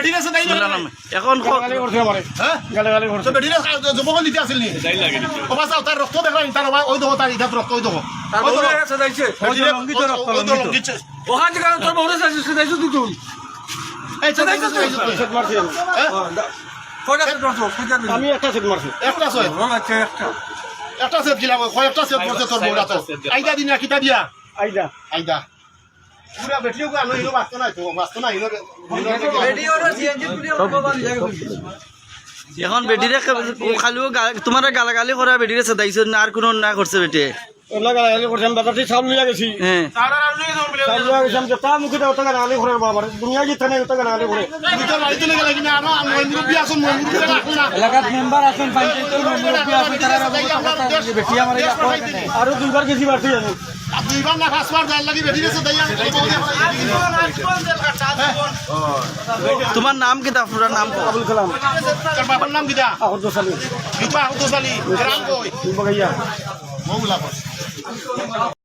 বেটি আছে তাই না এখন গালাগালি করছে আমারে হ্যাঁ গালাগালি করছে তো বেটি যুবক নিতে আসেন নি ও বাসা তার রক্ত দেখলাম তার ওই দেখো তার ইটা রক্ত ওই দেখো তার বউরে আছে দাইছে লঙ্গিত রক্ত লঙ্গিত ওখান থেকে তোর বউরে আছে দাইছো তুই এই চাইছো সেট মারছি আমি। কয়টা সেট করছো কয়টা দিন আমি একটা সেট মারছি একটা সয় আচ্ছা একটা একটা সেট দিলাম কয়েকটা সেট করছে তোর বউরা তো আইদা দিন না কিতা দিয়া আইদা আইদা পুরা বেটিও গো আনো ইনো বাস্ত নাই তো বাস্ত নাই ইনো এখন বেটিরে খালিও তোমার গালাগালি করা বেটিরে সেদাইছো না আর কোনো না করছে বেটে ওলা গালাগালি করছে আমি বাজারটি চাউল লিয়া গেছি হ্যাঁ তারা আর নিয়ে যাও বলে চাউল লিয়া গেছি আমি তা মুখে ওটা গালাগালি করে বাবার দুনিয়া জিতে নাই ওটা গালাগালি করে তুমি তো বাড়িতে লেগে লাগি না আর মই মুরব্বি আছেন মই মুরব্বি রাখো না এলাকার মেম্বার আছেন পঞ্চায়েতের মুরব্বি আছেন তারা বেটি আমার আরো দুইবার গেছি মারছি আমি দুইবার না পাঁচবার যার লাগি বেটি গেছে দাইয়া তোমার নাম কি পুরা নাম আবুল কালাম তোর বাবার নাম কিটা আহত সালি গীতা আহত সালি গ্রাম কই বগাইয়া মৌলা